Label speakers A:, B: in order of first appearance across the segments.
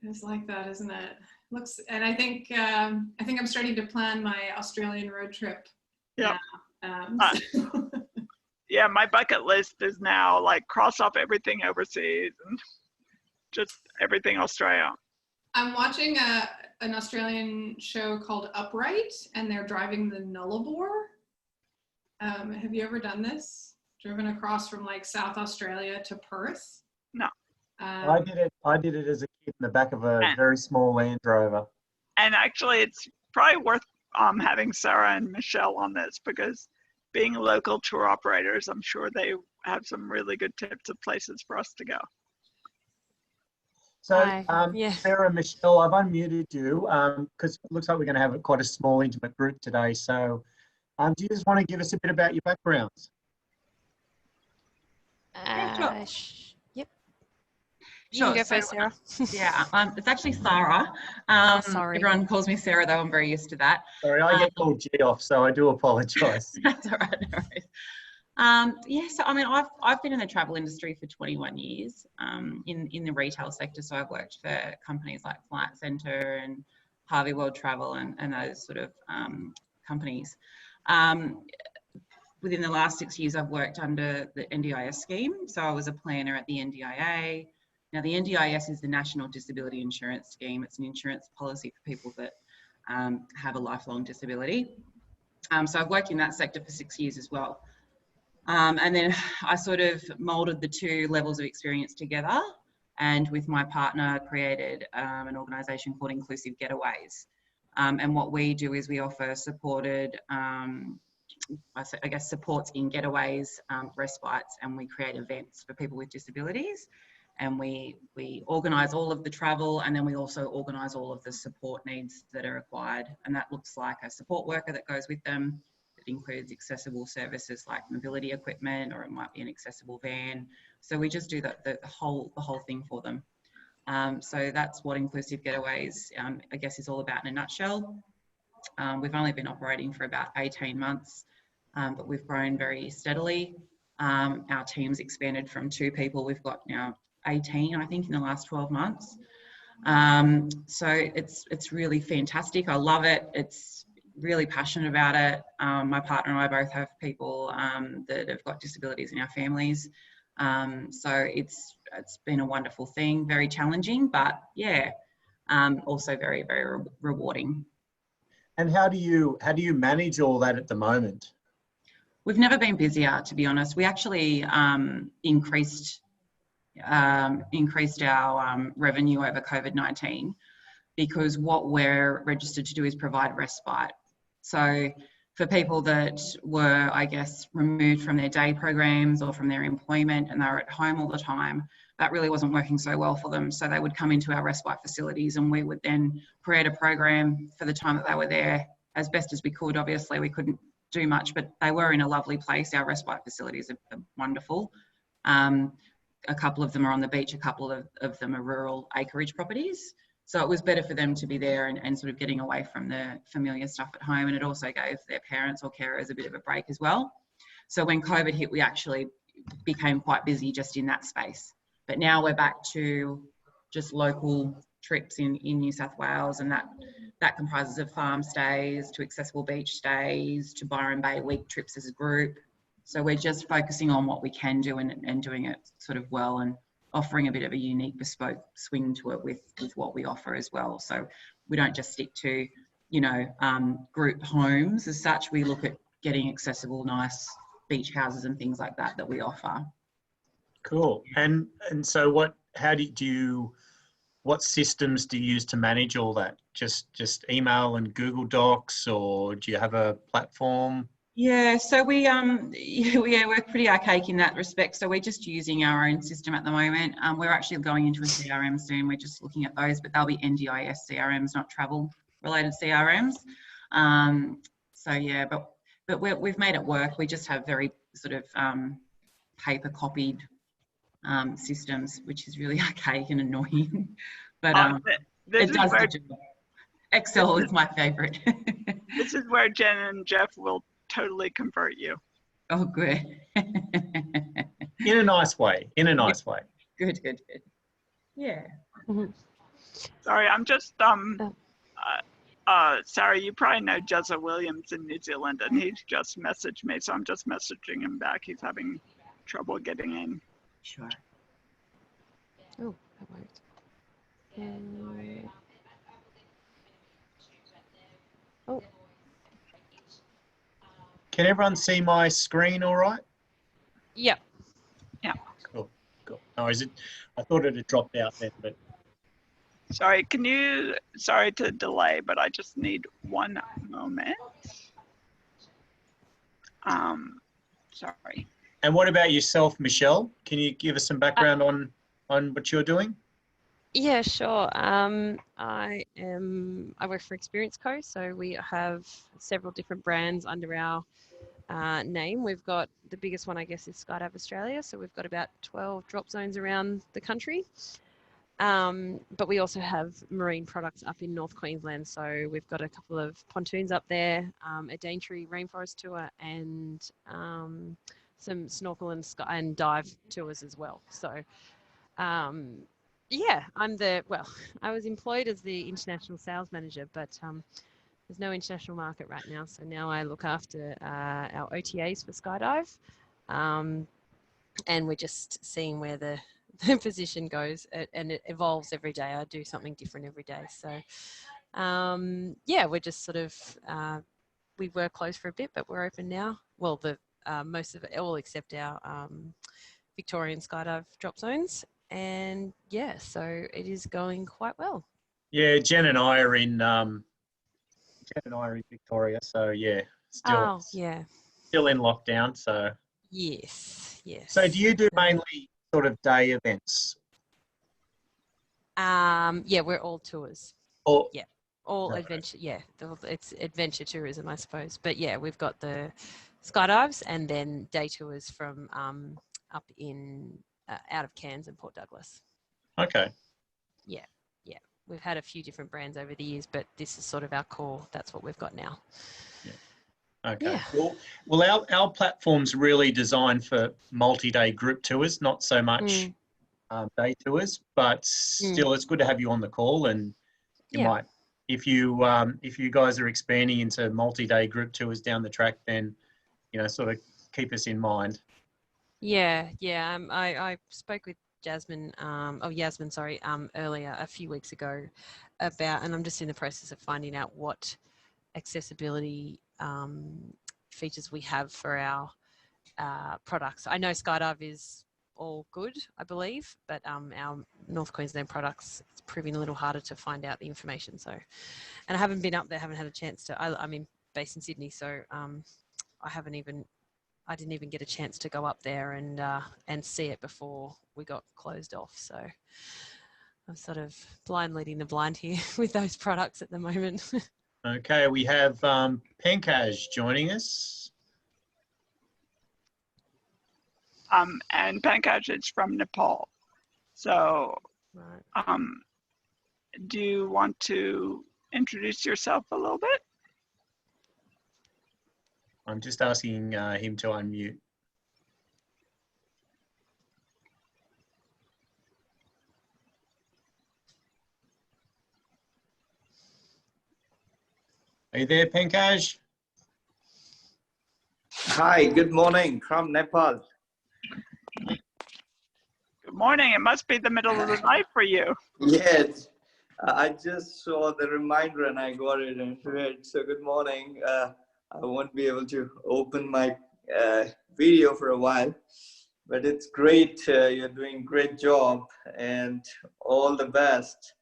A: It's like that, isn't it? Looks, and I think I'm starting to plan my Australian road trip.
B: Yeah.
A: So.
B: Yeah, my bucket list is now like cross off everything overseas and just everything Australia.
A: I'm watching an Australian show called Upright, and they're driving the Nullarbor. Have you ever done this? Driven across from like South Australia to Perth?
B: No.
C: I did it as a kid in the back of a very small Land Rover.
B: And actually, it's probably worth having Sarah and Michelle on this, because being local tour operators, I'm sure they have some really good tips of places for us to go.
C: So,
D: yeah.
C: Sarah and Michelle, I've unmuted you because it looks like we're going to have quite a small, intimate group today. So, do you just want to give us a bit about your backgrounds?
D: Yep. You
E: Sure.
D: can go first, Sarah.
E: Yeah, it's actually Sarah.
D: Sorry.
E: Everyone calls me Sarah, though. I'm very used to that.
C: Sorry, I get called G off, so I do apologise.
E: That's all right. No worries. Yeah, so I mean, I've been in the travel industry for 21 years in the retail sector. So I've worked for companies like Flight Centre and Harvey World Travel and those sort of companies. Within the last 6 years, I've worked under the NDIS scheme. So I was a planner at the NDIA. Now, the NDIS is the National Disability Insurance Scheme. It's an insurance policy for people that have a lifelong disability. So I've worked in that sector for 6 years as well. And then I sort of moulded the two levels of experience together, and with my partner created an organisation called Inclusive Getaways. And what we do is we offer supported, I guess, supports in getaways, respites, and we create events for people with disabilities. And we organise all of the travel, and then we also organise all of the support needs that are required. And that looks like a support worker that goes with them. It includes accessible services like mobility equipment, or it might be an accessible van. So we just do the whole thing for them. So that's what Inclusive Getaways, I guess, is all about in a nutshell. We've only been operating for about 18 months, but we've grown very steadily. Our team's expanded from 2 people. We've got now 18, I think, in the last 12 months. So it's really fantastic. I love it. It's really passionate about it. My partner and I both have people that have got disabilities in our families. So it's been a wonderful thing, very challenging, but yeah, also very, very rewarding.
C: And how do you manage all that at the moment?
E: We've never been busier, to be honest. We actually increased our revenue over COVID-19, because what we're registered to do is provide respite. So for people that were, I guess, removed from their day programs or from their employment and they were at home all the time, that really wasn't working so well for them. So they would come into our respite facilities, and we would then create a program for the time that they were there as best as we could. Obviously, we couldn't do much, but they were in a lovely place. Our respite facilities are wonderful. A couple of them are on the beach, a couple of them are rural acreage properties. So it was better for them to be there and sort of getting away from the familiar stuff at home. And it also gave their parents or carers a bit of a break as well. So when COVID hit, we actually became quite busy just in that space. But now we're back to just local trips in New South Wales, and that comprises of farm stays to accessible beach stays to Byron Bay week trips as a group. So we're just focusing on what we can do and doing it sort of well, and offering a bit of a unique bespoke swing to it with what we offer as well. So we don't just stick to, group homes as such. We look at getting accessible, nice beach houses and things like that we offer.
C: Cool. And so what systems do you use to manage all that? Just email and Google Docs, or do you have a platform?
E: Yeah, so we're pretty archaic in that respect. So we're just using our own system at the moment. We're actually going into a CRM soon. We're just looking at those, but they'll be NDIS CRMs, not travel-related CRMs. So yeah, but we've made it work. We just have very sort of paper-copied systems, which is really archaic and annoying. But it does the job. Excel is my favourite.
B: This is where Jen and Jeff will totally convert you.
E: Oh, good.
C: In a nice way.
E: Good. Yeah.
D: Mm-hmm.
B: Sorry, I'm just Sarah, you probably know Jezza Williams in New Zealand, and he's just messaged me, so I'm just messaging him back. He's having trouble getting in.
E: Sure.
D: Oh, that worked. Oh,
C: Can everyone see my screen all right?
D: yeah.
C: Cool. Oh, is it? I thought it had dropped out then, but
B: Sorry, sorry to delay, but I just need one moment. Sorry.
C: and what about yourself, Michelle? Can you give us some background on what you're doing?
D: Yeah, sure. I work for Experience Co. So we have several different brands under our name. We've got the biggest one, I guess, is Skydive Australia. So we've got about 12 drop zones around the country. But we also have marine products up in North Queensland. So we've got a couple of pontoons up there, a Daintree rainforest tour, and some snorkel and dive tours as well. So yeah, I was employed as the international sales manager, but there's no international market right now. So now I look after our OTAs for Skydive, and we're just seeing where the position goes, and it evolves every day. I do something different every day. So yeah, we're just sort of, we were closed for a bit, but we're open now. Well, most of it, all except our Victorian Skydive drop zones. And yeah, so it is going quite well.
C: Yeah, Jen and I are in Victoria, so yeah, still in lockdown. So
D: yes.
C: So do you do mainly sort of day events?
D: Yeah, we're all tours.
C: Or
D: all adventure. Yeah, it's adventure tourism, I suppose. But yeah, we've got the skydives and then day tours from up in out of Cairns and Port Douglas.
C: Okay.
D: Yeah. We've had a few different brands over the years, but this is sort of our core. That's what we've got now.
C: Yeah. Okay.
D: Yeah.
C: Well, our platform's really designed for multi-day group tours, not so much day tours, but still, it's good to have you on the call, and you might, if you guys are expanding into multi-day group tours down the track, then sort of keep us in mind.
D: Yeah. I spoke with Yasmin, earlier, a few weeks ago about, and I'm just in the process of finding out what accessibility features we have for our products. I know Skydive is all good, I believe, but our North Queensland products, it's proving a little harder to find out the information. So, and I haven't been up there, haven't had a chance to. I'm based in Sydney, so I didn't even get a chance to go up there and see it before we got closed off. So I'm sort of blind leading the blind here with those products at the moment.
C: Okay, we have Pankaj joining us.
B: And Pankaj is from Nepal. So
D: right.
B: Do you want to introduce yourself a little bit?
C: I'm just asking him to unmute. Are you there, Pankaj?
F: Hi, good morning from Nepal.
B: Good morning. It must be the middle of the night for you.
F: Yes, I just saw the reminder and I got it and read. So good morning. I won't be able to open my video for a while, but it's great. You're doing a great job and all the best.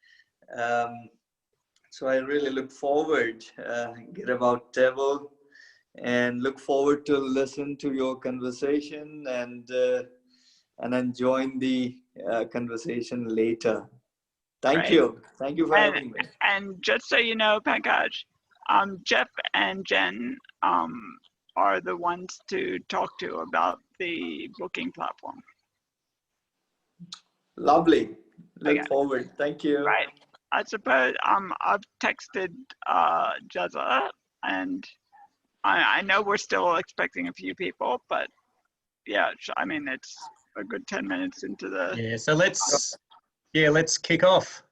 F: So I really look forward, Getaboutable, and look forward to listen to your conversation and then join the conversation later. Thank you. Thank you for having me.
B: And just so you know, Pankaj, Jeff and Jen are the ones to talk to about the booking platform.
F: Lovely. Look forward. Thank you.
B: Right. I suppose I've texted Jezza, and I know we're still expecting a few people, but yeah, I mean, it's a good 10 minutes into the...
C: Yeah, so let's kick off.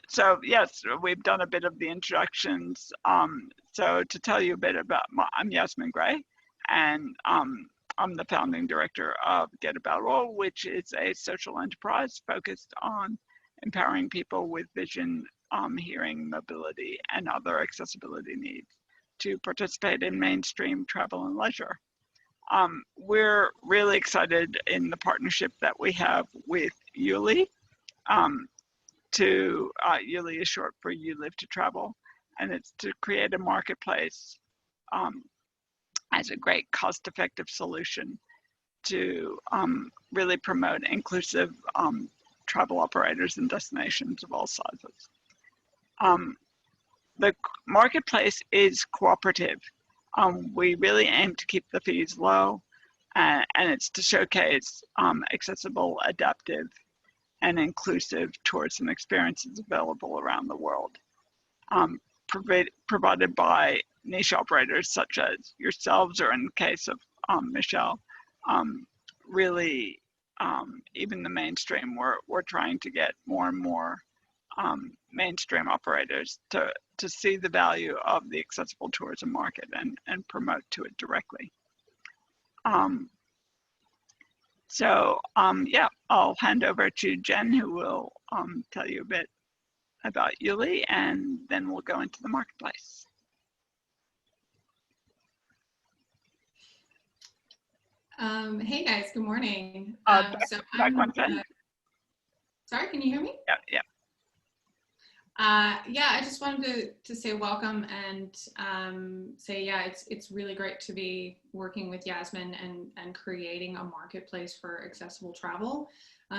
B: So yes, we've done a bit of the introductions. So to tell you a bit about, I'm Yasmin Gray, and I'm the founding director of Getaboutable, which is a social enterprise focused on empowering people with vision, hearing, mobility, and other accessibility needs to participate in mainstream travel and leisure. We're really excited in the partnership that we have with YouLi. YouLi is short for You Live to Travel, and it's to create a marketplace as a great cost-effective solution to really promote inclusive travel operators and destinations of all sizes. The marketplace is cooperative. We really aim to keep the fees low, and it's to showcase accessible, adaptive, and inclusive tours and experiences available around the world, provided by niche operators such as yourselves, or in the case of Michelle, really even the mainstream. We're trying to get more and more mainstream operators to see the value of the accessible tourism market and promote to it directly. Yeah, I'll hand over to Jen, who will tell you a bit about YouLi, and then we'll go into the marketplace.
A: Hey guys, good morning. Sorry, can you hear me?
B: Yeah.
A: Yeah, I just wanted to say welcome and say, yeah, it's really great to be working with Yasmin and creating a marketplace for accessible travel.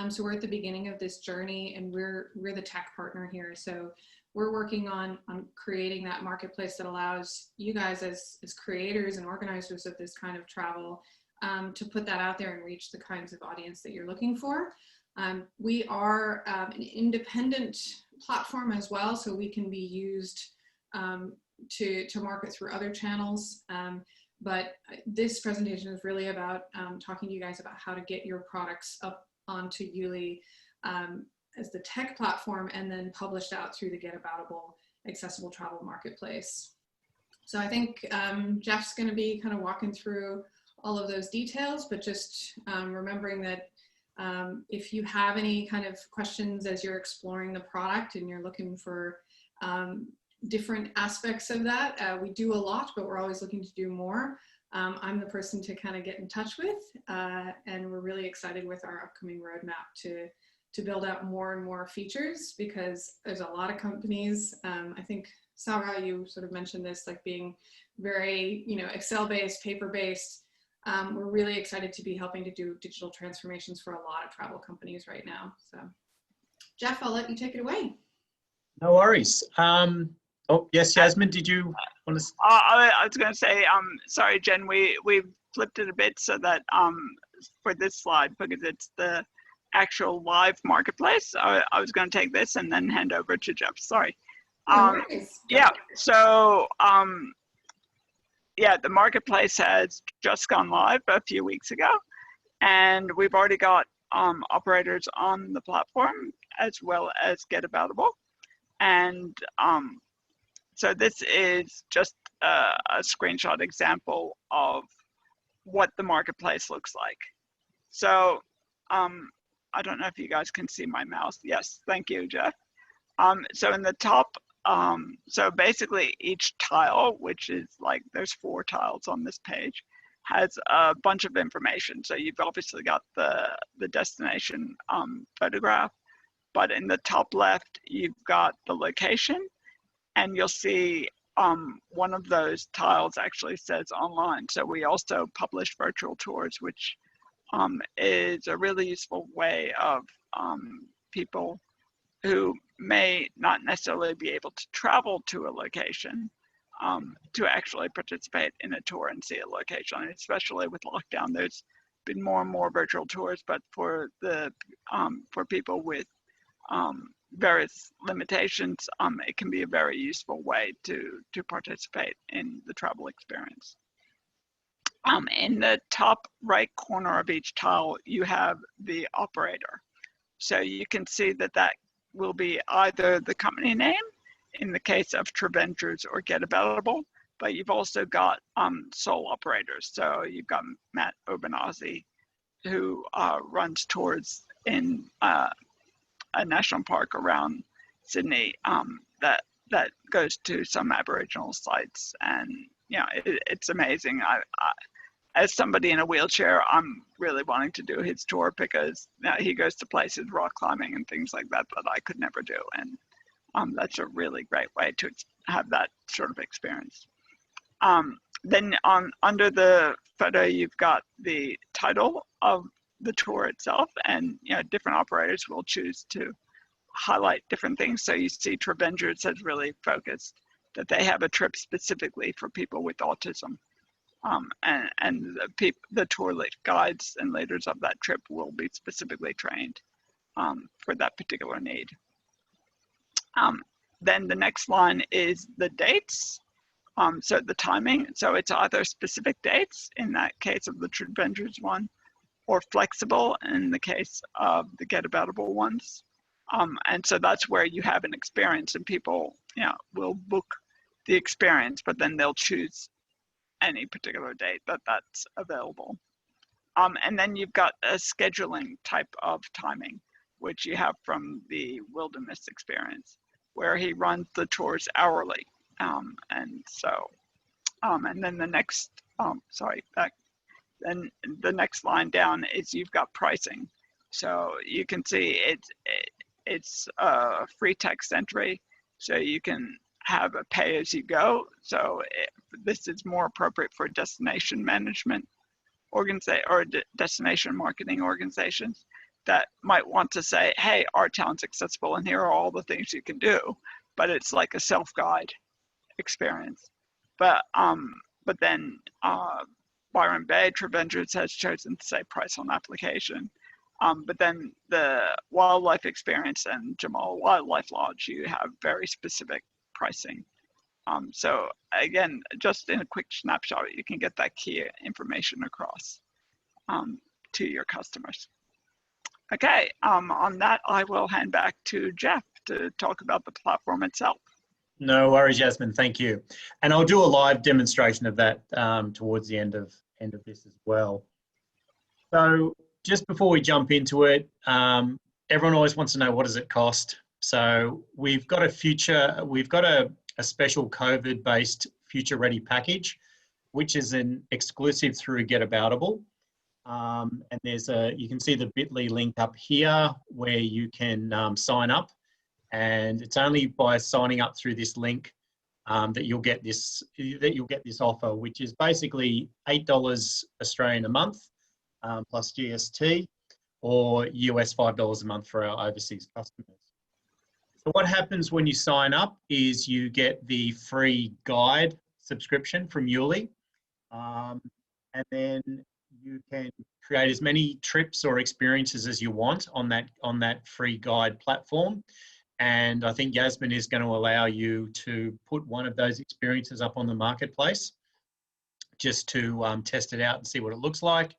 A: So we're at the beginning of this journey, and we're the tech partner here. So we're working on creating that marketplace that allows you guys as creators and organizers of this kind of travel to put that out there and reach the kinds of audience that you're looking for. We are an independent platform as well, so we can be used to market through other channels. But this presentation is really about talking to you guys about how to get your products up onto YouLi as the tech platform, and then published out through the Getaboutable accessible travel marketplace. So I think Jeff's going to be kind of walking through all of those details, but just remembering that if you have any kind of questions as you're exploring the product and you're looking for different aspects of that, we do a lot, but we're always looking to do more. I'm the person to kind of get in touch with, and we're really excited with our upcoming roadmap to build out more and more features, because there's a lot of companies. I think, Sarah, you sort of mentioned this, like being very, Excel-based, paper-based. We're really excited to be helping to do digital transformations for a lot of travel companies right now. So, Jeff, I'll let you take it away.
C: No worries. Oh, yes, Yasmin, did you want to?
B: I was going to say, sorry, Jen, we flipped it a bit so that for this slide, because it's the actual live marketplace, I was going to take this and then hand over to Jeff. Sorry. Yeah, so yeah, the marketplace has just gone live a few weeks ago, and we've already got operators on the platform as well as Getaboutable. And so this is just a screenshot example of what the marketplace looks like. So I don't know if you guys can see my mouse. Yes, thank you, Jeff. So in the top, so basically each tile, which is like, there's 4 tiles on this page, has a bunch of information. So you've obviously got the destination photograph, but in the top left, you've got the location, and you'll see one of those tiles actually says online. So we also publish virtual tours, which is a really useful way of people who may not necessarily be able to travel to a location to actually participate in a tour and see a location. And especially with lockdown, there's been more and more virtual tours, but for people with various limitations, it can be a very useful way to participate in the travel experience. In the top right corner of each tile, you have the operator. So you can see that will be either the company name in the case of Treventures or Getaboutable, but you've also got sole operators. So you've got Matt Obanazzi, who runs tours in a national park around Sydney that goes to some Aboriginal sites, and you know it's amazing. As somebody in a wheelchair, I'm really wanting to do his tour because he goes to places, rock climbing and things like that I could never do, and that's a really great way to have that sort of experience. Then under the photo, you've got the title of the tour itself, and you know different operators will choose to highlight different things. So you see Treventures has really focused that they have a trip specifically for people with autism. And the tour guides and leaders of that trip will be specifically trained for that particular need. Then the next line is the dates. So the timing, so it's either specific dates in that case of the Treventures one, or flexible in the case of the Getaboutable ones. And so that's where you have an experience, and people, you know, will book the experience, but then they'll choose any particular date that's available. And then you've got a scheduling type of timing, which you have from the Wilderness experience, where he runs the tours hourly. And so, and then the next, then the next line down is you've got pricing. So you can see it's a free text entry, so you can have a pay as you go. So this is more appropriate for destination management organization or destination marketing organizations that might want to say, hey, our town's accessible and here are all the things you can do, but it's like a self-guide experience. But then Byron Bay Treventures has chosen to say price on application. But then the wildlife experience and Jamal Wildlife Lodge, you have very specific pricing. So again, just in a quick snapshot, you can get that key information across to your customers. Okay, on that, I will hand back to Jeff to talk about the platform itself.
C: No worries, Jasmine, thank you. And I'll do a live demonstration of that towards the end of this as well. So just before we jump into it, everyone always wants to know, what does it cost? So we've got a special COVID-based future ready package, which is an exclusive through Getaboutable. And you can see the bit.ly link up here where you can sign up, and it's only by signing up through this link that you'll get this offer, which is basically $8 Australian a month plus GST, or US $5 a month for our overseas customers. So what happens when you sign up is you get the free guide subscription from YouLi, and then you can create as many trips or experiences as you want on that free guide platform. And I think Yasmin is going to allow you to put one of those experiences up on the marketplace just to test it out and see what it looks like.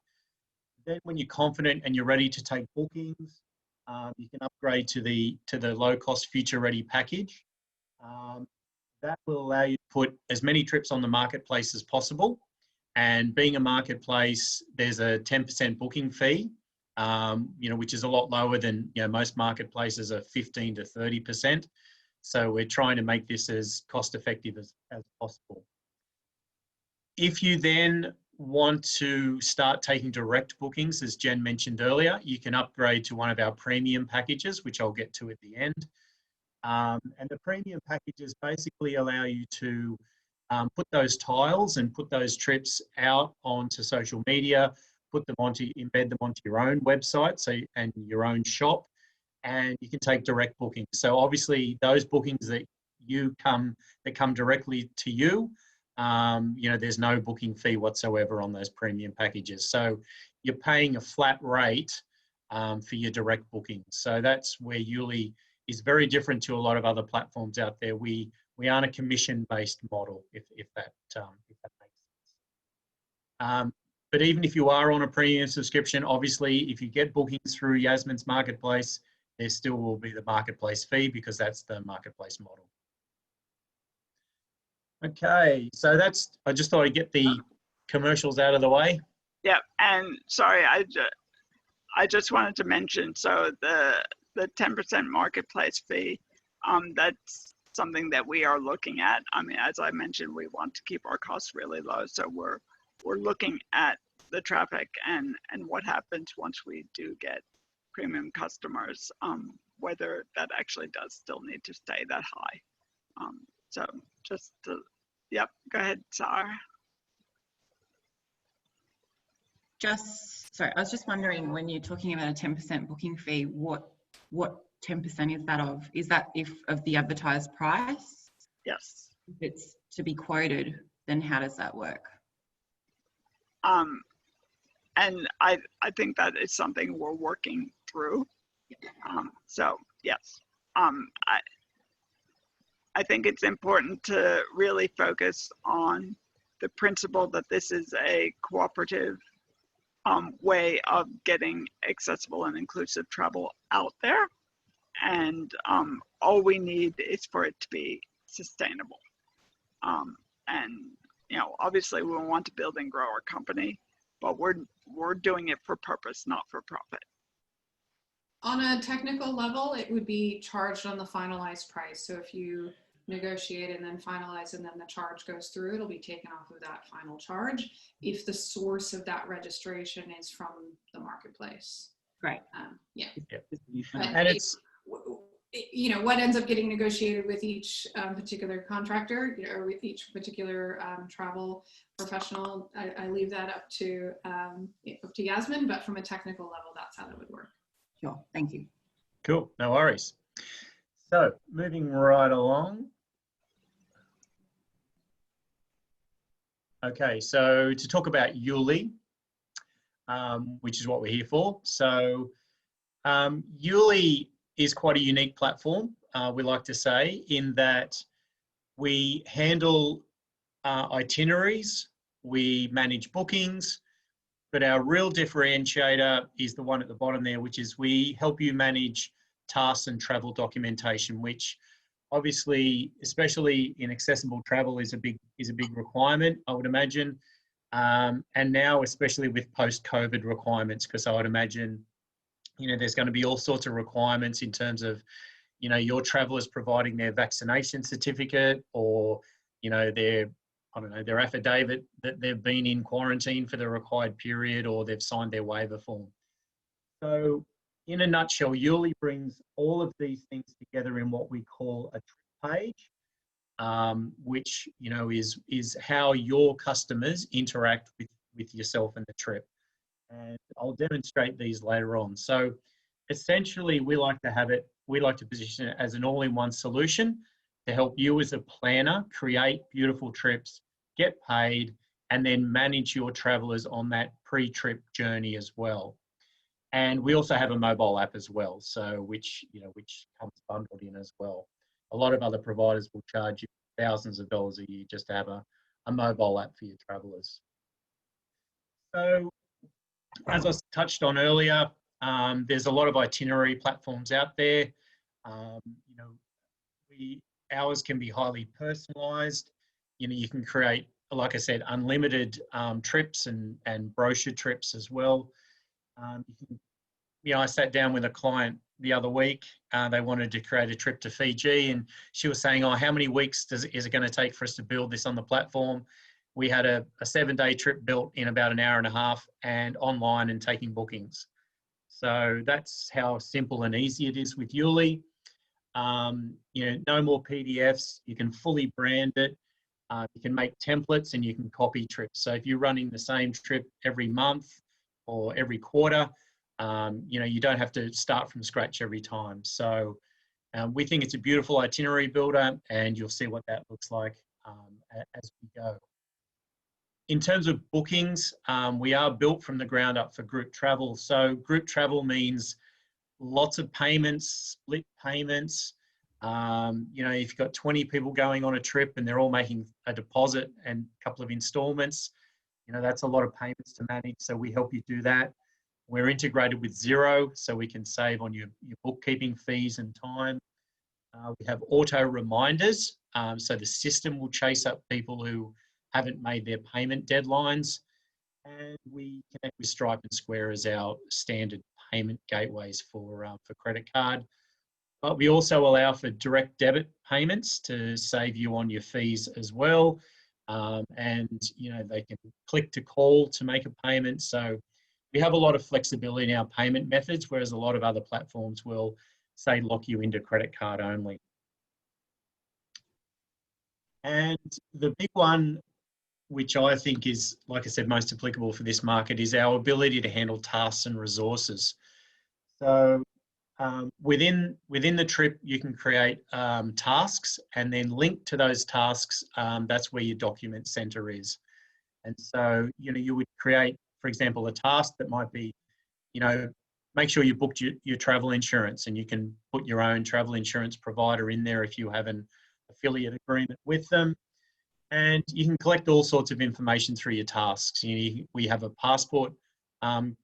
C: Then when you're confident and you're ready to take bookings, you can upgrade to the low-cost future-ready package. That will allow you to put as many trips on the marketplace as possible. And being a marketplace, there's a 10% booking fee, which is a lot lower than most marketplaces are 15 to 30%. So we're trying to make this as cost-effective as possible. If you then want to start taking direct bookings, as Jen mentioned earlier, you can upgrade to one of our premium packages, which I'll get to at the end. And the premium packages basically allow you to put those tiles and put those trips out onto social media, embed them onto your own website and your own shop, and you can take direct bookings. So obviously those bookings that come directly to you, there's no booking fee whatsoever on those premium packages. So you're paying a flat rate for your direct bookings. So that's where YouLi is very different to a lot of other platforms out there. We aren't a commission-based model, if that makes sense. But even if you are on a premium subscription, obviously, if you get bookings through Yasmin's marketplace, there still will be the marketplace fee because that's the marketplace model. Okay, so I just thought I'd get the commercials out of the way.
B: Yeah, and sorry, I just wanted to mention, so the 10% marketplace fee, that's something that we are looking at. I mean, as I mentioned, we want to keep our costs really low, so we're looking at the traffic and what happens once we do get premium customers, whether that actually does still need to stay that high. So just to, yep, go ahead, Sarah.
E: Sorry, I was just wondering, when you're talking about a 10% booking fee, what 10% is that of? Is that of the advertised price?
B: Yes.
E: If it's to be quoted, then how does that work?
B: And I think that is something we're working through. So yes, I think it's important to really focus on the principle that this is a cooperative way of getting accessible and inclusive travel out there. And all we need is for it to be sustainable. And, you know, obviously we want to build and grow our company, but we're doing it for purpose, not for profit.
A: On a technical level, it would be charged on the finalized price. So if you negotiate and then finalize and then the charge goes through, it'll be taken off of that final charge if the source of that registration is from the marketplace.
E: Great.
A: Yeah.
C: And it's,
A: you know, what ends up getting negotiated with each particular contractor, you know, or with each particular travel professional, I leave that up to Yasmin, but from a technical level, that's how that would work.
E: Sure, thank you.
C: cool, no worries. So moving right along. Okay, so to talk about YouLi, which is what we're here for. So YouLi is quite a unique platform, we like to say, in that we handle itineraries, we manage bookings, but our real differentiator is the one at the bottom there, which is we help you manage tasks and travel documentation, which obviously, especially in accessible travel, is a big requirement, I would imagine. And now, especially with post-COVID requirements, because I would imagine, you know, there's going to be all sorts of requirements in terms of, you know, your travelers providing their vaccination certificate or, you know, their affidavit that they've been in quarantine for the required period or they've signed their waiver form. So in a nutshell, YouLi brings all of these things together in what we call a trip page, which, you know, is how your customers interact with yourself and the trip. And I'll demonstrate these later on. So essentially, we like to position it as an all-in-one solution to help you as a planner create beautiful trips, get paid, and then manage your travelers on that pre-trip journey as well. And we also have a mobile app as well, so which comes bundled in as well. A lot of other providers will charge you thousands of dollars a year just to have a mobile app for your travelers. So as I touched on earlier, there's a lot of itinerary platforms out there. You know, ours can be highly personalized. You know, you can create, like I said, unlimited trips and brochure trips as well. You know, I sat down with a client the other week. They wanted to create a trip to Fiji, and she was saying, "Oh, how many weeks is it going to take for us to build this on the platform?" We had a 7-day trip built in about an hour and a half, and online and taking bookings. So that's how simple and easy it is with YouLi. You know, no more PDFs. You can fully brand it. You can make templates and you can copy trips. So if you're running the same trip every month or every quarter, you know, you don't have to start from scratch every time. So we think it's a beautiful itinerary builder, and you'll see what that looks like as we go. In terms of bookings, we are built from the ground up for group travel. So group travel means lots of payments, split payments. You know, if you've got 20 people going on a trip and they're all making a deposit and a couple of installments, you know, that's a lot of payments to manage. So we help you do that. We're integrated with Xero, so we can save on your bookkeeping fees and time. We have auto reminders, so the system will chase up people who haven't made their payment deadlines. And we connect with Stripe and Square as our standard payment gateways for credit card. But we also allow for direct debit payments to save you on your fees as well. And they can click to call to make a payment. So we have a lot of flexibility in our payment methods, whereas a lot of other platforms will say lock you into credit card only. And the big one, which I think is, like I said, most applicable for this market, is our ability to handle tasks and resources. So within the trip, you can create tasks and then link to those tasks. That's where your document center is. And so, you would create, for example, a task that might be, make sure you booked your travel insurance, and you can put your own travel insurance provider in there if you have an affiliate agreement with them. And you can collect all sorts of information through your tasks. We have a passport form,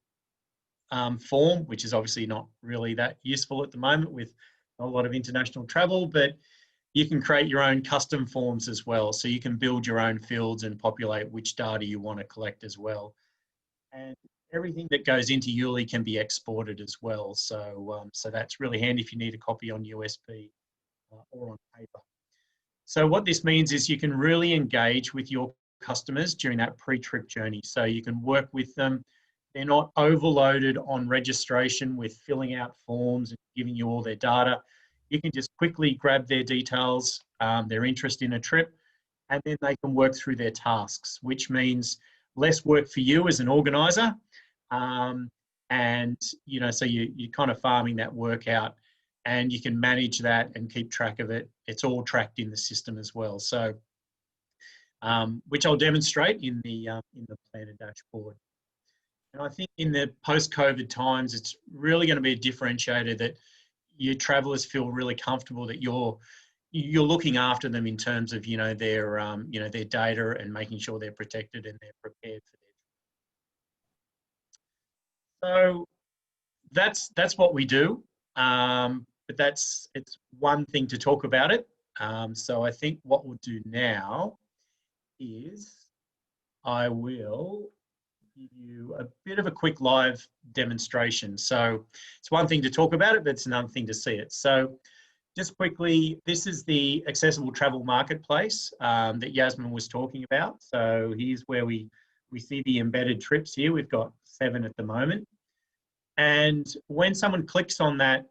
C: which is obviously not really that useful at the moment with a lot of international travel, but you can create your own custom forms as well. So you can build your own fields and populate which data you want to collect as well. And everything that goes into YouLi can be exported as well. So, so that's really handy if you need a copy on USB or on paper. So what this means is you can really engage with your customers during that pre-trip journey. So you can work with them. They're not overloaded on registration with filling out forms and giving you all their data. You can just quickly grab their details, their interest in a trip, and then they can work through their tasks, which means less work for you as an organizer. And, so you're kind of farming that work out, and you can manage that and keep track of it. It's all tracked in the system as well. So, which I'll demonstrate in the planner dashboard. And I think in the post-COVID times, it's really going to be a differentiator that your travellers feel really comfortable that you're looking after them in terms of their their data and making sure they're protected and they're prepared for their. So that's what we do. But it's one thing to talk about it. So I think what we'll do now is I will give you a bit of a quick live demonstration. So it's one thing to talk about it, but it's another thing to see it. So just quickly, this is the accessible travel marketplace that Yasmin was talking about. So here's where we see the embedded trips here. We've got 7 at the moment. And when someone clicks on that,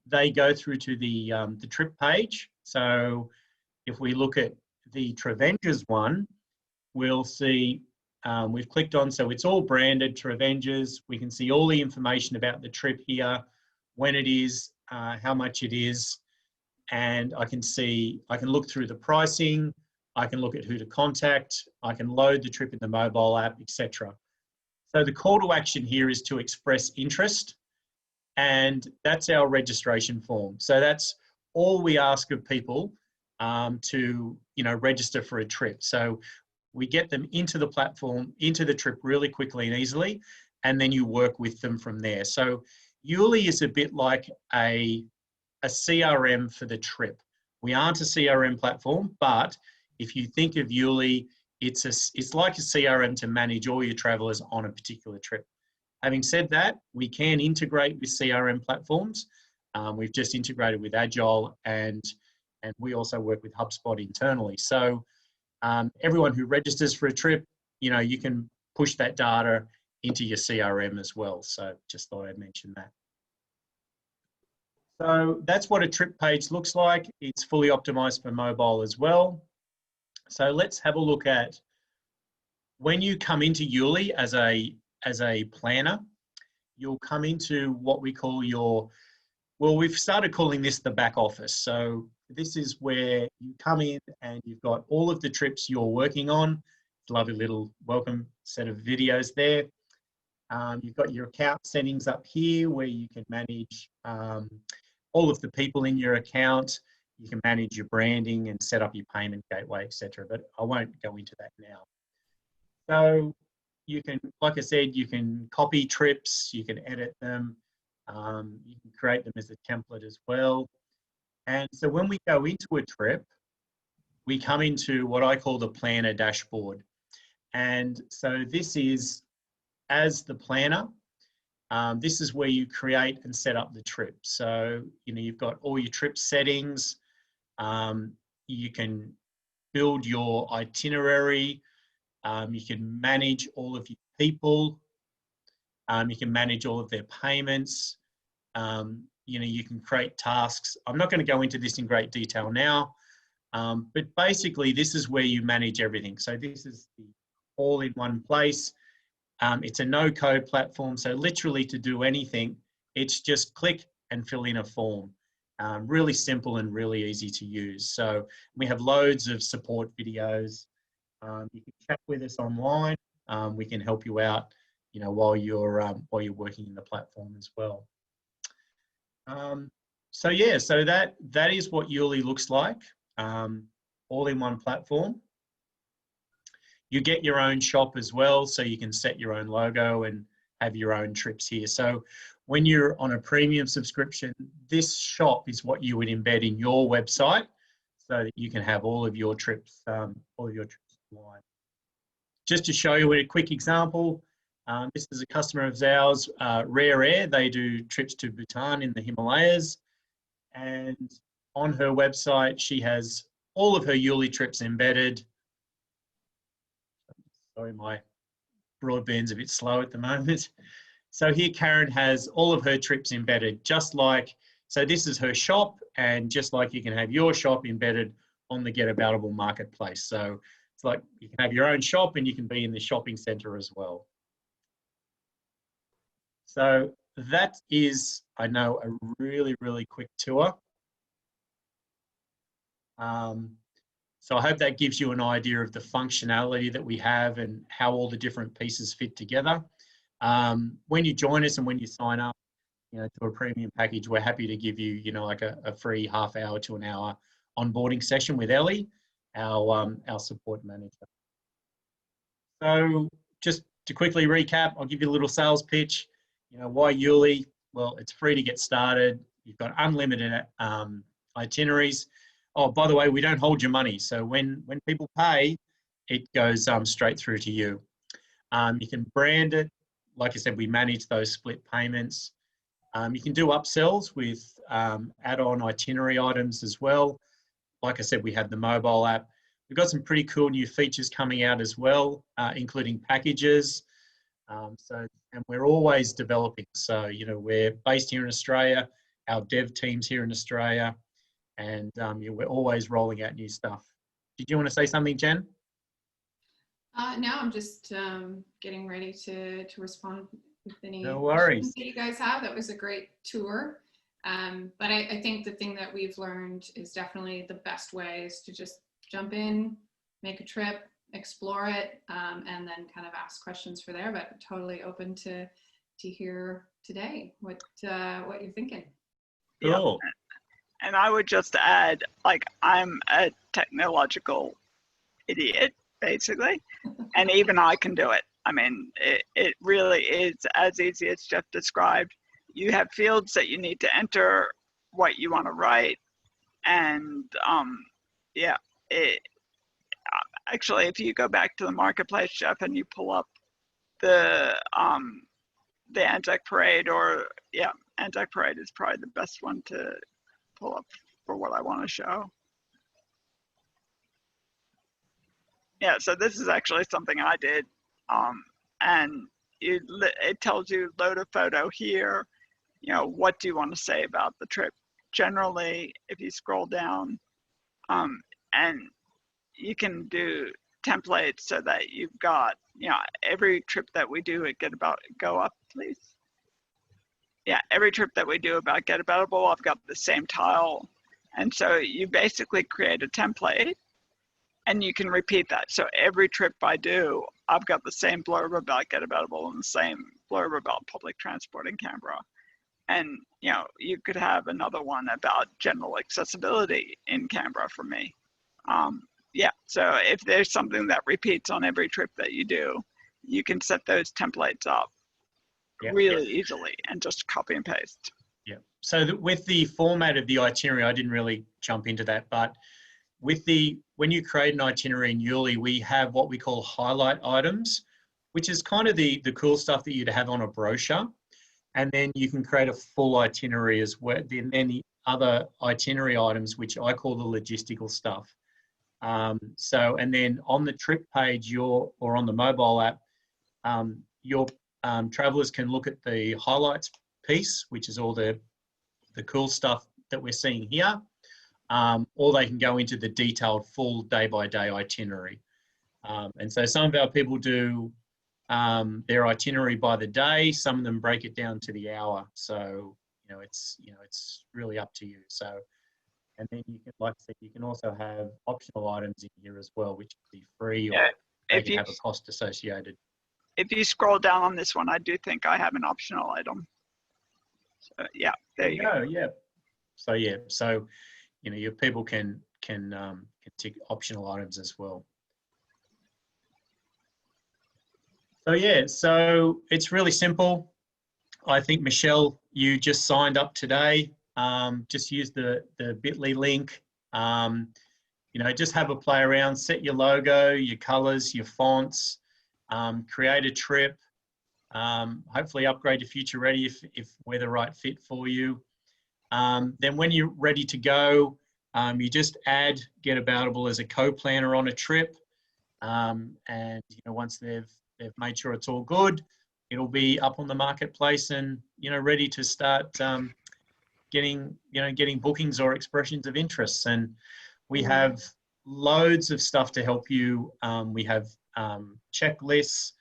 C: they go through to the trip page. So if we look at the Trevenges one, we'll see we've clicked on, so it's all branded Trevenges. We can see all the information about the trip here, when it is, how much it is, and I can look through the pricing, I can look at who to contact, I can load the trip in the mobile app, etc. So the call to action here is to express interest, and that's our registration form. So that's all we ask of people to register for a trip. So we get them into the platform, into the trip really quickly and easily, and then you work with them from there. So YouLi is a bit like a CRM for the trip. We aren't a CRM platform, but if you think of YouLi, it's like a CRM to manage all your travelers on a particular trip. Having said that, we can integrate with CRM platforms. We've just integrated with Agile, and we also work with HubSpot internally. So everyone who registers for a trip, you can push that data into your CRM as well. So just thought I'd mention that. So that's what a trip page looks like. It's fully optimized for mobile as well. So let's have a look at when you come into YouLi as a planner, you'll come into what we call we've started calling this the back office. So this is where you come in and you've got all of the trips you're working on. Lovely little welcome set of videos there. You've got your account settings up here where you can manage all of the people in your account. You can manage your branding and set up your payment gateway, etc. But I won't go into that now. So you can, like I said, you can copy trips, you can edit them, you can create them as a template as well. And so when we go into a trip, we come into what I call the planner dashboard. And so this is, as the planner, this is where you create and set up the trip. So, you know, you've got all your trip settings. You can build your itinerary. You can manage all of your people. You can manage all of their payments. You know, you can create tasks. I'm not going to go into this in great detail now, but basically this is where you manage everything. So this is the all in one place. It's a no-code platform, so literally to do anything, it's just click and fill in a form. Really simple and really easy to use. So we have loads of support videos. You can chat with us online. We can help you out, you know, while you're working in the platform as well. So yeah, so that is what YouLi looks like, all in one platform. You get your own shop as well, so you can set your own logo and have your own trips here. So when you're on a premium subscription, this shop is what you would embed in your website so that you can have all of your trips online. Just to show you a quick example, this is a customer of ours, Rare Air. They do trips to Bhutan in the Himalayas. And on her website, she has all of her YouLi trips embedded. Sorry, my broadband's a bit slow at the moment. So here Karen has all of her trips embedded, just like, so this is her shop, and just like you can have your shop embedded on the Getaboutable marketplace. So it's like you can have your own shop and you can be in the shopping center as well. So that is, I know, a really, really quick tour. So I hope that gives you an idea of the functionality that we have and how all the different pieces fit together. When you join us and when you sign up, you know, to a premium package, we're happy to give you, you know, like a free half hour to an hour onboarding session with Ellie, our support manager. So just to quickly recap, I'll give you a little sales pitch. You know, why YouLi? Well, it's free to get started. You've got unlimited itineraries. Oh, by the way, we don't hold your money. So when people pay, it goes straight through to you. You can brand it. Like I said, we manage those split payments. You can do upsells with add-on itinerary items as well. Like I said, we have the mobile app. We've got some pretty cool new features coming out as well, including packages. And we're always developing. So, you know, we're based here in Australia. Our dev team's here in Australia. And we're always rolling out new stuff. Did you want to say something, Jen?
A: No, I'm just getting ready to respond with any
C: No worries
A: questions that you guys have. That was a great tour. But I think the thing that we've learned is definitely the best way is to just jump in, make a trip, explore it, and then kind of ask questions for there. But totally open to hear today what you're thinking.
C: Cool.
B: Yeah. And I would just add, like, I'm a technological idiot, basically, and even I can do it. I mean, it really is as easy as Jeff described. You have fields that you need to enter, what you want to write, and yeah, actually, if you go back to the marketplace, Jeff, and you pull up the Anzac Parade, or yeah, Anzac Parade is probably the best one to pull up for what I want to show. Yeah, so this is actually something I did, and it tells you load a photo here. You know, what do you want to say about the trip? Generally, if you scroll down, and you can do templates so that you've got, you know, every trip that we do at go up, please. Yeah, every trip that we do about Getaboutable, I've got the same tile. And so you basically create a template and you can repeat that. So every trip I do, I've got the same blurb about Getaboutable and the same blurb about public transport in Canberra. And, you know, you could have another one about general accessibility in Canberra for me. Yeah, so if there's something that repeats on every trip that you do, you can set those templates up
C: Yep.
B: really easily and just copy and paste.
C: Yeah. So with the format of the itinerary, I didn't really jump into that, but when you create an itinerary in YouLi, we have what we call highlight items, which is kind of the cool stuff that you'd have on a brochure. And then you can create a full itinerary as well. Then the other itinerary items, which I call the logistical stuff. And then on the trip page, or on the mobile app, your travelers can look at the highlights piece, which is all the cool stuff that we're seeing here. Or they can go into the detailed full day-by-day itinerary. And so some of our people do their itinerary by the day. Some of them break it down to the hour. So it's really up to you. So, and then you can, like I said, you can also have optional items in here as well, which can be free or they can have a cost associated.
B: If you scroll down on this one, I do think I have an optional item. So yeah, there you go.
C: Yeah. So your people can tick optional items as well. So it's really simple. I think, Michelle, you just signed up today. Just use the bit.ly link. Just have a play around, set your logo, your colors, your fonts, create a trip, hopefully upgrade to Future Ready if we're the right fit for you. Then when you're ready to go, you just add Getaboutable as a co-planner on a trip. And once they've made sure it's all good, it'll be up on the marketplace and ready to start getting bookings or expressions of interest. And we have loads of stuff to help you. We have checklists,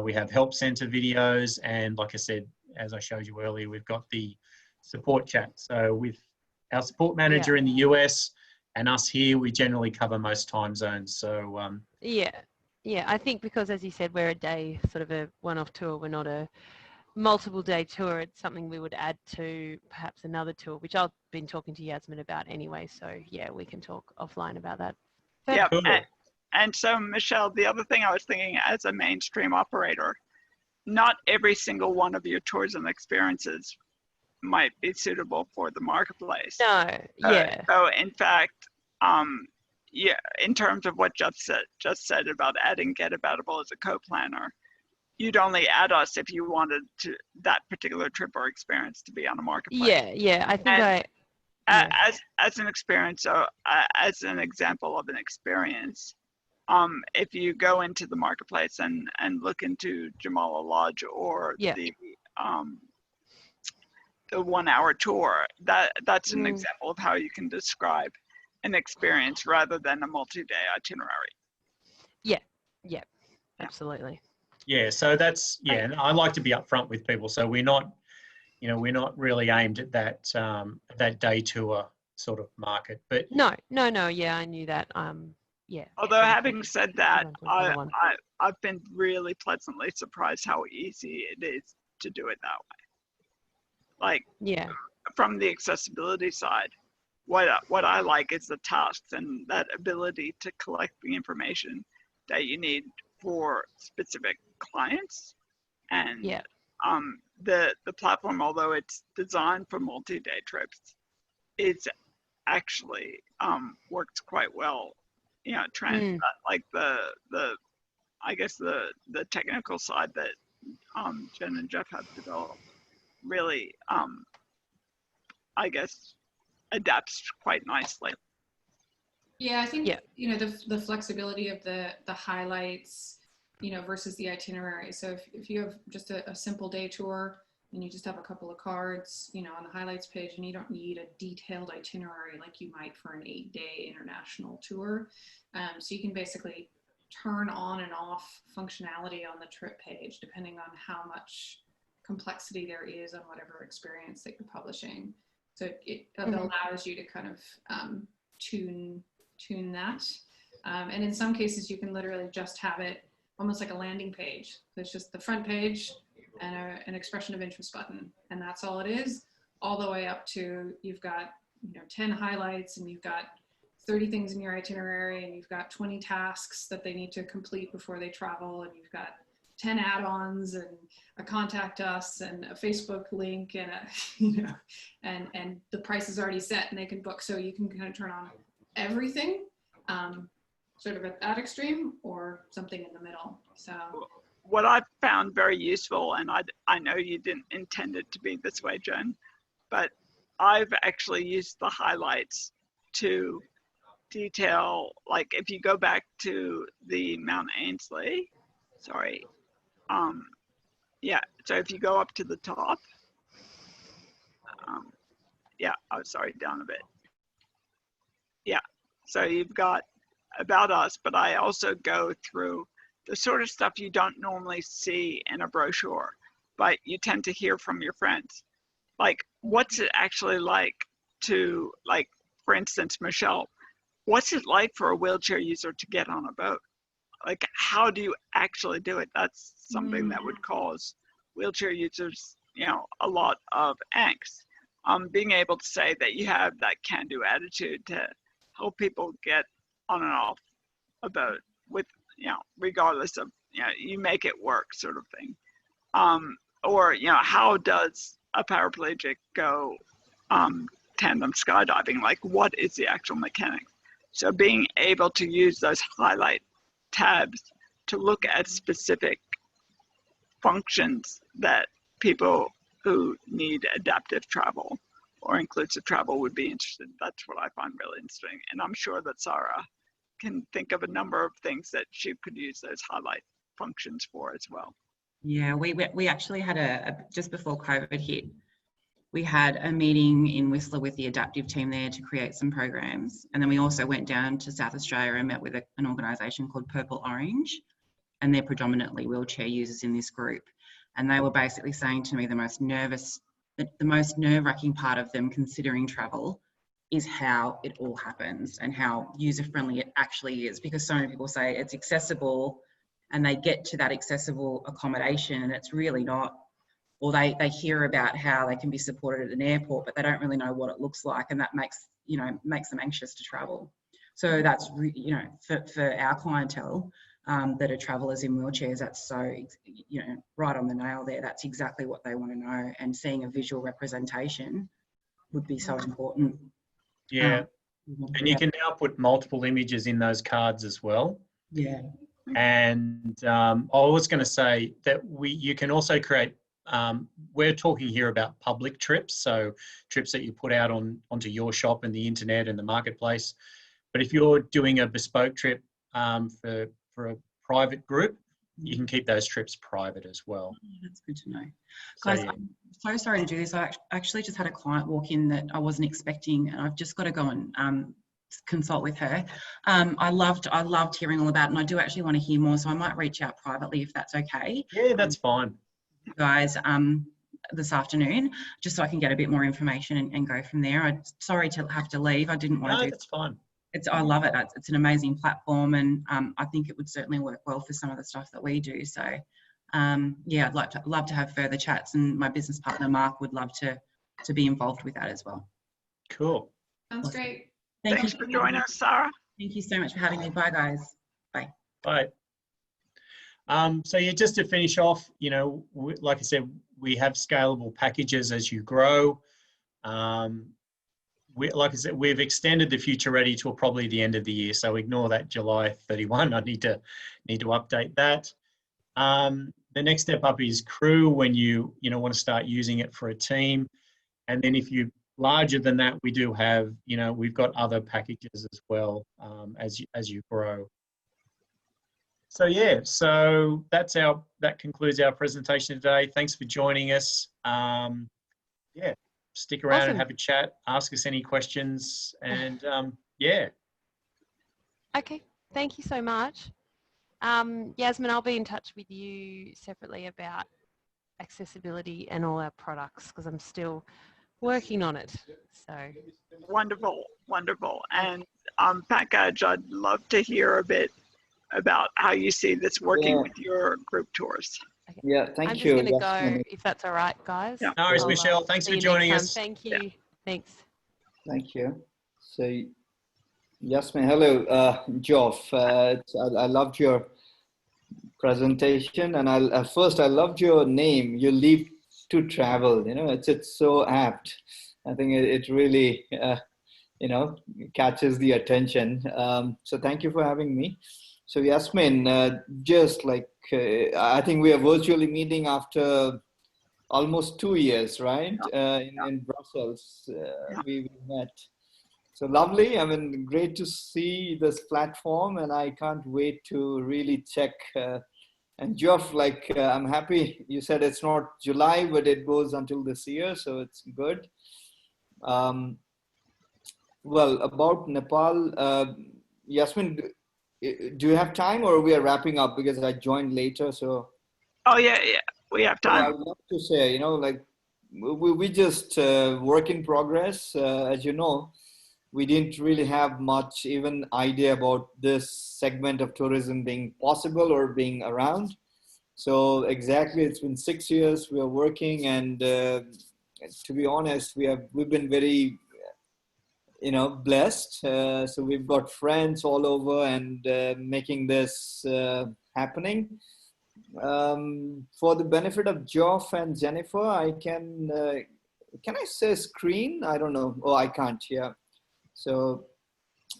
C: we have help center videos, and like I said, as I showed you earlier, we've got the support chat. So with our support manager in the US and us here, we generally cover most time zones. So
D: yeah, I think because, as you said, we're a day, sort of a one-off tour. We're not a multiple day tour. It's something we would add to perhaps another tour, which I've been talking to Yasmin about anyway. So yeah, we can talk offline about that.
B: Yeah, and so Michelle, the other thing I was thinking, as a mainstream operator, not every single one of your tours and experiences might be suitable for the marketplace.
D: No, yeah.
B: So in fact, in terms of what Jeff just said about adding Getaboutable as a co-planner, you'd only add us if you wanted that particular trip or experience to be on a marketplace.
D: Yeah. I think
B: as an experience, as an example of an experience, if you go into the marketplace and look into Jamala Lodge or the 1 hour tour, that's an example of how you can describe an experience rather than a multi-day itinerary.
D: Yeah, absolutely.
C: Yeah, so that's, and I like to be upfront with people. So we're not really aimed at that day tour sort of market. But
D: no, yeah, I knew that. Yeah.
B: Although having said that, I've been really pleasantly surprised how easy it is to do it that way. Like, from the accessibility side, what I like is the tasks and that ability to collect the information that you need for specific clients. And the platform, although it's designed for multi-day trips, it's actually works quite well. Like I guess the technical side that Jen and Jeff have developed really I guess adapts quite nicely.
A: Yeah, I think the flexibility of the highlights, versus the itinerary. So if you have just a simple day tour and you just have a couple of cards, on the highlights page, and you don't need a detailed itinerary like you might for an 8-day international tour. So you can basically turn on and off functionality on the trip page depending on how much complexity there is on whatever experience that you're publishing. So it allows you to kind of tune that. And in some cases, you can literally just have it almost like a landing page. So it's just the front page and an expression of interest button. And that's all it is, all the way up to you've got 10 highlights and you've got 30 things in your itinerary and you've got 20 tasks that they need to complete before they travel, and you've got 10 add-ons and a contact us and a Facebook link and you know, and the price is already set and they can book. So you can kind of turn on everything, sort of at that extreme or something in the middle. So
B: what I've found very useful, and I know you didn't intend it to be this way, Jen, but I've actually used the highlights to detail, like if you go back to the Mount Ainslie, sorry, yeah, so if you go up to the top, yeah, oh, sorry, down a bit. Yeah, so you've got about us, but I also go through the sort of stuff you don't normally see in a brochure, but you tend to hear from your friends. Like, what's it actually like to, like, for instance, Michelle, what's it like for a wheelchair user to get on a boat? Like, how do you actually do it? That's something that would cause wheelchair users, you know, a lot of angst. Being able to say that you have that can-do attitude to help people get on and off a boat with, you know, regardless of, you know, you make it work sort of thing. Or, you know, how does a paraplegic go tandem skydiving? Like, what is the actual mechanics? So being able to use those highlight tabs to look at specific functions that people who need adaptive travel or inclusive travel would be interested in. That's what I find really interesting. And I'm sure that Sarah can think of a number of things that she could use those highlight functions for as well.
E: Yeah, we actually had just before COVID hit, we had a meeting in Whistler with the adaptive team there to create some programs. And then we also went down to South Australia and met with an organisation called Purple Orange, and they're predominantly wheelchair users in this group. And they were basically saying to me the most nerve-wracking part of them considering travel is how it all happens and how user-friendly it actually is, because so many people say it's accessible and they get to that accessible accommodation and it's really not. Or they hear about how they can be supported at an airport, but they don't really know what it looks like, and that makes them anxious to travel. So that's, you know, for our clientele that are travellers in wheelchairs, that's so, you know, right on the nail there. That's exactly what they want to know, and seeing a visual representation would be so important.
C: Yeah, and you can now put multiple images in those cards as well.
E: Yeah.
C: And I was going to say that you can also create. We're talking here about public trips, so trips that you put out onto your shop and the internet and the marketplace. But if you're doing a bespoke trip for a private group, you can keep those trips private as well.
E: That's good to know.
C: So,
E: Guys,
C: yeah.
E: I'm so sorry to do this. I actually just had a client walk in that I wasn't expecting, and I've just got to go and consult with her. I loved hearing all about it, and I do actually want to hear more, so I might reach out privately if that's okay.
C: Yeah, that's fine.
E: Guys, this afternoon, just so I can get a bit more information and go from there. I'm sorry to have to leave. I didn't want to do.
C: That's fine.
E: I love it. It's an amazing platform, and I think it would certainly work well for some of the stuff that we do. So, yeah, I'd love to have further chats, and my business partner Mark would love to be involved with that as well.
C: Cool.
A: sounds great.
B: Thanks for joining us, Sarah.
E: Thank you so much for having me. Bye, guys. Bye.
C: Bye. So yeah, just to finish off, you know, like I said, we have scalable packages as you grow. Like I said, we've extended the Future Ready till probably the end of the year, so ignore that July 31. I need to update that. The next step up is Crew, when you want to start using it for a team, and then if you're larger than that, we do have, you know, we've got other packages as well as you grow. So yeah, so that concludes our presentation today. Thanks for joining us. Yeah, stick around and have a chat. Ask us any questions, and yeah.
D: Okay, thank you so much. Yasmin, I'll be in touch with you separately about accessibility and all our products, because I'm still working on it. So
B: Wonderful, wonderful. And Pankaj, I'd love to hear a bit about how you see this working with your group tours.
D: okay.
F: Yeah, thank
D: I'm
F: you.
D: just going to go, if that's all right, guys.
B: Yeah.
C: No worries,
D: I'll,
C: Michelle. Thanks
D: see
C: for
D: you
C: joining
D: next
C: us.
D: time. Thank you.
B: Yeah.
D: Thanks.
F: Thank you. So, Yasmin, hello, Geoff. I loved your presentation. And first, I loved your name. You live to travel. You know, it's so apt. I think it really you know, catches the attention. So thank you for having me. So Yasmin, just like I think we are virtually meeting after almost 2 years, right? In Brussels, we met. So lovely. I mean, great to see this platform, and I can't wait to really check. And Geoff, like, I'm happy you said it's not July, but it goes until this year, so it's good. Well, about Nepal, Yasmin, do you have time, or we are wrapping up because I joined later? So.
B: Oh yeah, we have time.
F: I'd love to say, you know, like we just work in progress. As you know, we didn't really have much even idea about this segment of tourism being possible or being around. So exactly, it's been 6 years we are working, and to be honest, we've been very, you know, blessed. So we've got friends all over and making this happening. For the benefit of Geoff and Jennifer, I can I say screen? I don't know. Oh, I can't. Yeah. So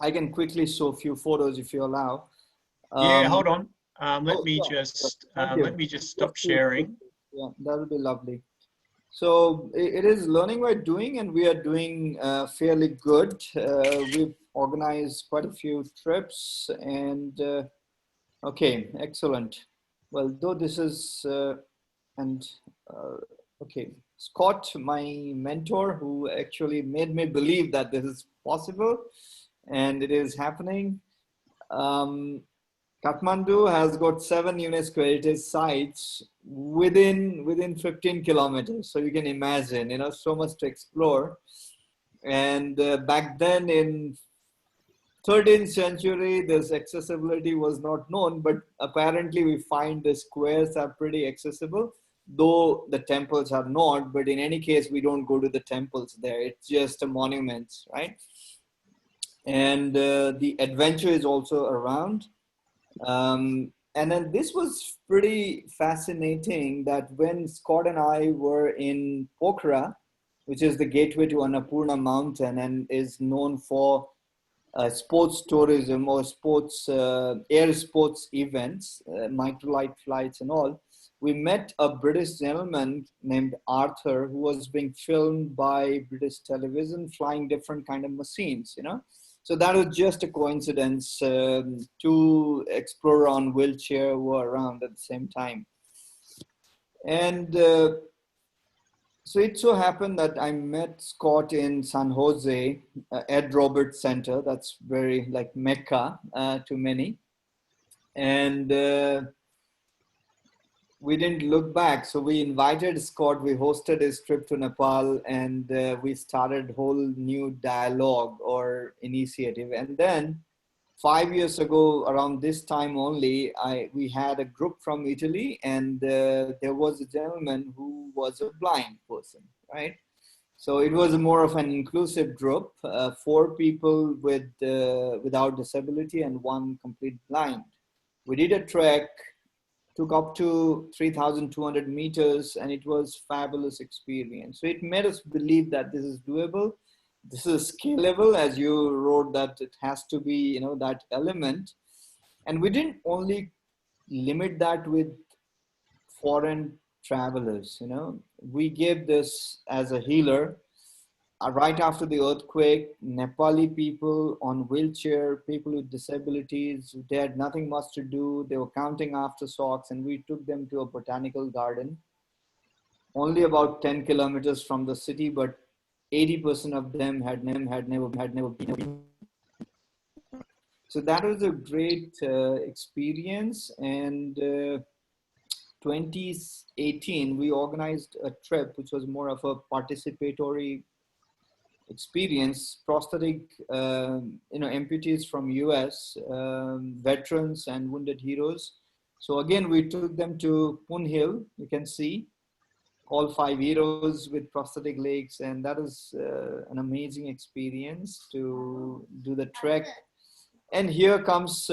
F: I can quickly show a few photos if you allow.
C: Yeah, hold on. Let me just stop sharing.
F: Yeah, that would be lovely. So it is learning by doing, and we are doing fairly good. We've organized quite a few trips, and okay, excellent. Well, though this is, okay, Scott, my mentor, who actually made me believe that this is possible, and it is happening. Kathmandu has got 7 UNESCO heritage sites within 15 kilometers. So you can imagine, you know, so much to explore. And back then in 13th century, this accessibility was not known, but apparently we find the squares are pretty accessible, though the temples are not. But in any case, we don't go to the temples there. It's just a monument, right? And the adventure is also around. And then this was pretty fascinating that when Scott and I were in Pokhara, which is the gateway to Annapurna mountain and is known for sports tourism or sports, air sports events, microlight flights and all, we met a British gentleman named Arthur who was being filmed by British television flying different kind of machines, you know. So that was just a coincidence. Two explorer on wheelchair were around at the same time. And so it so happened that I met Scott in San Jose, Ed Roberts Center. That's very like Mecca to many. And we didn't look back. So we invited Scott, we hosted his trip to Nepal, and we started whole new dialogue or initiative. And then 5 years ago, around this time only, we had a group from Italy, and there was a gentleman who was a blind person, right? So it was more of an inclusive group, 4 people without disability and 1 complete blind. We did a trek, took up to 3,200 meters, and it was fabulous experience. So it made us believe that this is doable. This is scalable, as you wrote that it has to be, you know, that element. And we didn't only limit that with foreign travelers, you know. We gave this as a healer. Right after the earthquake, Nepali people on wheelchair, people with disabilities, they had nothing much to do. They were counting aftershocks, and we took them to a botanical garden, only about 10 kilometers from the city, but 80% of them had never been. So that was a great experience. And 2018, we organized a trip, which was more of a participatory experience, prosthetic, you know, amputees from US, veterans and wounded heroes. So again, we took them to Poon Hill, you can see, all 5 heroes with prosthetic legs. And that is an amazing experience to do the trek And here comes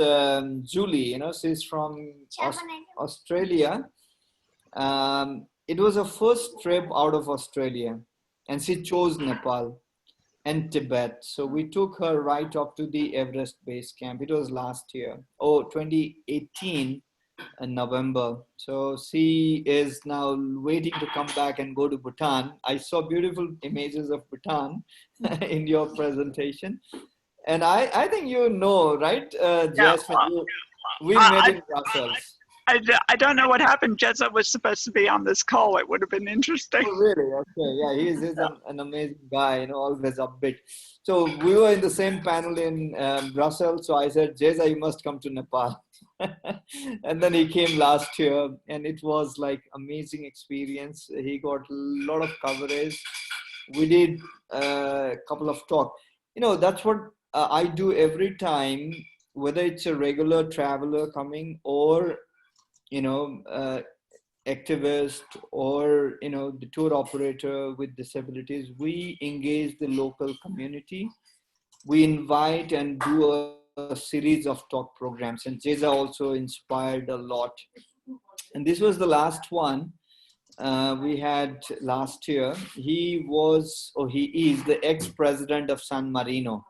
F: Julie, she's from Australia. It was her first trip out of Australia, and she chose Nepal and Tibet. So we took her right up to the Everest base camp. It was last year, 2018 in November. So she is now waiting to come back and go to Bhutan. I saw beautiful images of Bhutan in your presentation. And I think right, Jasmine, we met in Brussels.
B: I don't know what happened. Jezza was supposed to be on this call. It would have been interesting.
F: Oh, really? Okay. Yeah, he's an amazing guy, always upbeat. So we were in the same panel in Brussels. So I said, Jeza, you must come to Nepal. And then he came last year, and it was like amazing experience. He got a lot of coverage. We did a couple of talks. That's what I do every time, whether it's a regular traveler coming or activist or the tour operator with disabilities. We engage the local community. We invite and do a series of talk programs, and Jeza also inspired a lot. And this was the last one we had last year. He is the ex-president of San Marino,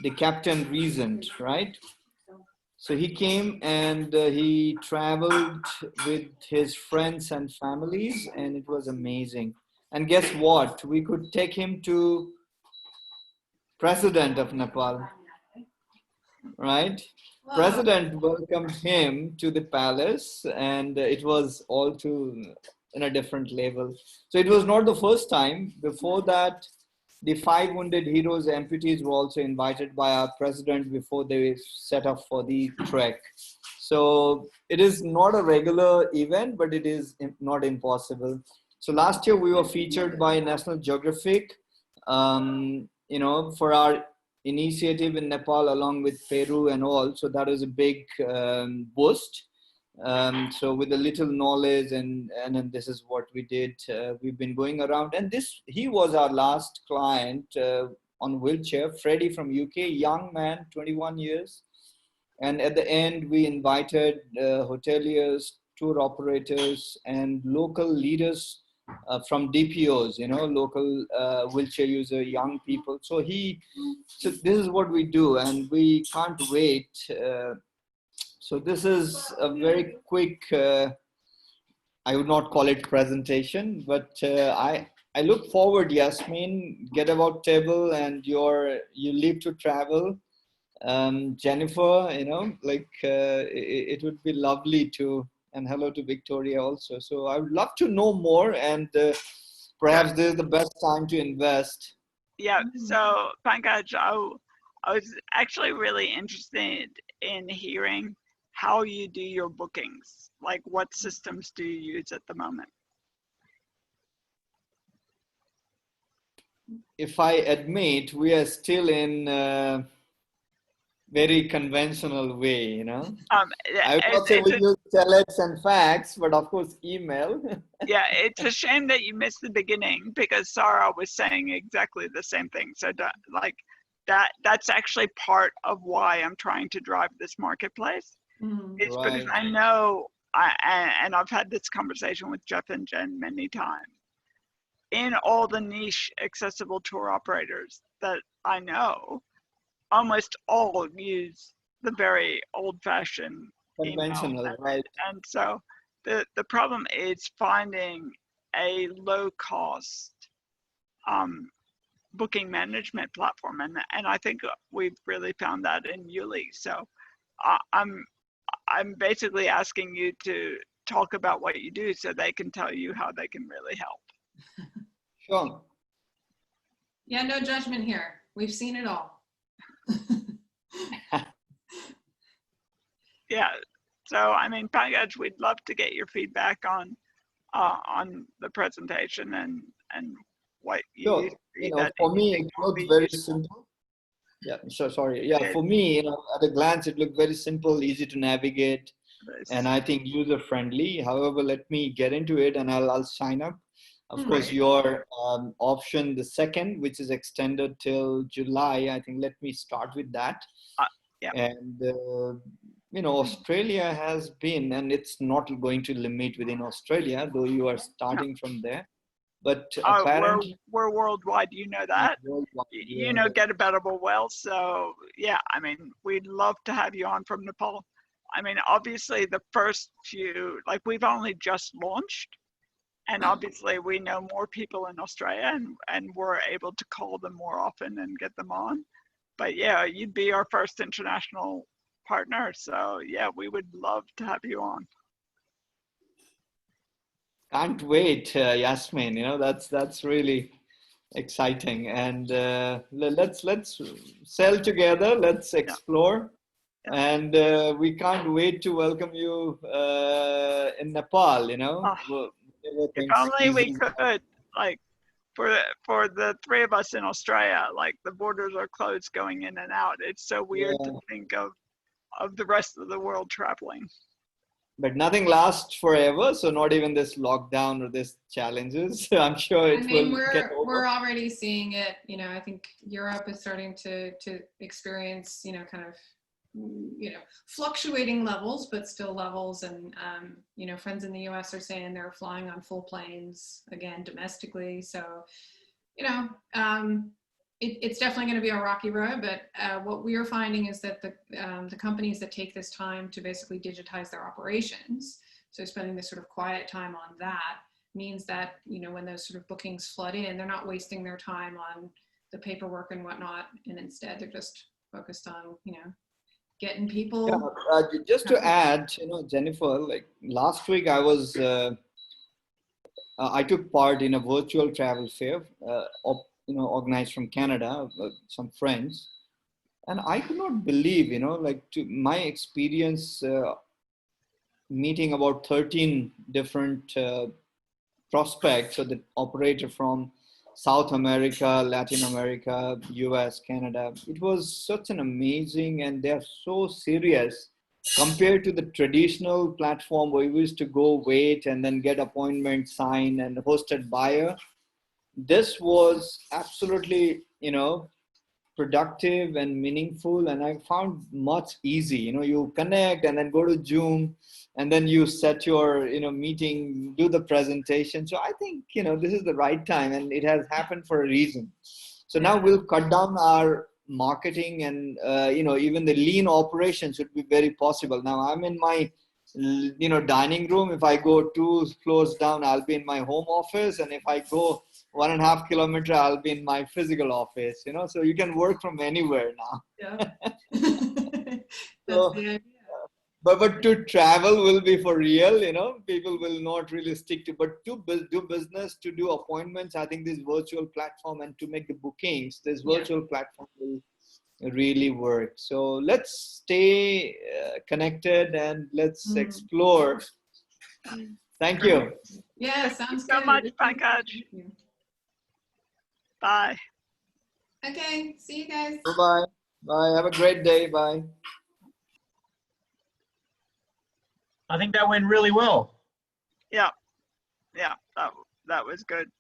F: the Captain Regent, right? So he came and he traveled with his friends and families, and it was amazing. And guess what? We could take him to President of Nepal, right?
A: Wow.
F: President welcomed him to the palace, and it was all in a different level. So it was not the first time. Before that, the 5 wounded heroes amputees were also invited by our president before they set up for the trek. So it is not a regular event, but it is not impossible. So last year we were featured by National Geographic, for our initiative in Nepal along with Peru and all. So that is a big boost. So with a little knowledge and then this is what we did. We've been going around, and he was our last client on wheelchair, Freddie from UK, young man, 21 years. And at the end, we invited hoteliers, tour operators, and local leaders from DPOs, local wheelchair user, young people. So this is what we do, and we can't wait. So this is a very quick, I would not call it presentation, but I look forward, Yasmin, Getaboutable, and you live to travel. Jennifer, it would be lovely to, and hello to Victoria also. So I would love to know more, and perhaps this is the best time to invest.
B: Yeah, so Pankaj, I was actually really interested in hearing how you do your bookings. Like, what systems do you use at the moment?
F: If I admit, we are still in very conventional way, I would not say we use telex and fax, but of course email.
B: Yeah, it's a shame that you missed the beginning, because Sarah was saying exactly the same thing. So that's actually part of why I'm trying to drive this marketplace. It's
F: Right.
B: Because I know, and I've had this conversation with Jeff and Jen many times, in all the niche accessible tour operators that I know, almost all use the very old-fashioned
F: Conventional,
B: email.
F: right?
B: And so the problem is finding a low-cost booking management platform, and I think we've really found that in YouLi. So I'm basically asking you to talk about what you do so they can tell you how they can really help.
F: Sure.
A: Yeah, no judgment here. We've seen it all.
B: Yeah, so I mean, Pankaj, we'd love to get your feedback on the presentation and what
F: Sure. For me, it looks very simple. Yeah, so sorry. Yeah, for me, at a glance, it looked very simple, easy to navigate, and I think user friendly. However, let me get into it, and I'll sign up. Of course, your option, the second, which is extended till July. I think let me start with that.
B: Yeah.
F: And you know, Australia has been, and it's not going to limit within Australia, though you are starting from there. But
B: Oh,
F: apparently,
B: we're worldwide. You know that.
F: worldwide,
B: You know Getaboutable well. So yeah, I mean, we'd love to have you on from Nepal. I mean, obviously the first few, like we've only just launched, and obviously we know more people in Australia, and we're able to call them more often and get them on. But yeah, you'd be our first international partner. So yeah, we would love to have you on.
F: can't wait, Yasmin. You know, that's really exciting. And let's sell together. Let's
B: Yeah.
F: explore.
B: Yeah.
F: And we can't wait to welcome you in Nepal. You know,
B: Oh,
F: whenever
B: if
F: things
B: only we
F: eases up.
B: could, like, for the three of us in Australia, like the borders are closed going in and out. It's so weird to
F: Yeah.
B: think of the rest of the world traveling.
F: But nothing lasts forever, so not even this lockdown or this challenges. I'm sure it
A: I mean,
F: will get over.
A: we're already seeing it. You know, I think Europe is starting to experience, you know, kind of, you know, fluctuating levels, but still levels. And you know, friends in the U.S. are saying they're flying on full planes again domestically. So, you know, it's definitely going to be a rocky road. But what we are finding is that the companies that take this time to basically digitize their operations, so spending this sort of quiet time on that, means that, you know, when those sort of bookings flood in, they're not wasting their time on the paperwork and whatnot, and instead they're just focused on, you know, getting people.
F: Yeah, just to add, you know, Jennifer, like last week I took part in a virtual travel fair, you know, organized from Canada, some friends, and I could not believe, you know, like to my experience, meeting about 13 different prospects, so the operator from South America, Latin America, US, Canada. It was such an amazing, and they're so serious compared to the traditional platform where we used to go wait and then get appointment signed and hosted buyer. This was absolutely, you know, productive and meaningful, and I found much easy. You know, you connect and then go to Zoom, and then you set your, you know, meeting, do the presentation. So I think, you know, this is the right time, and it has happened for a reason. So now we'll cut down our marketing, and you know, even the lean operations should be very possible. Now I'm in my, you know, dining room. If I go 2 floors down, I'll be in my home office, and if I go 1.5 kilometers, I'll be in my physical office, you know, so you can work from anywhere now.
A: Yeah.
F: So,
A: the idea.
F: but to travel will be for real, you know, people will not really stick to, but to do business, to do appointments, I think this virtual platform, and to make the bookings, this virtual platform will really work. So let's stay connected, and let's explore. Thank you.
A: Yeah, sounds
B: So
A: good.
B: much,
A: Thank
B: Pankaj.
A: you.
B: Bye.
A: Okay, see you guys.
F: Bye. Bye. Have a great day. Bye.
C: I think that went really well.
B: Yeah, yeah, that was good.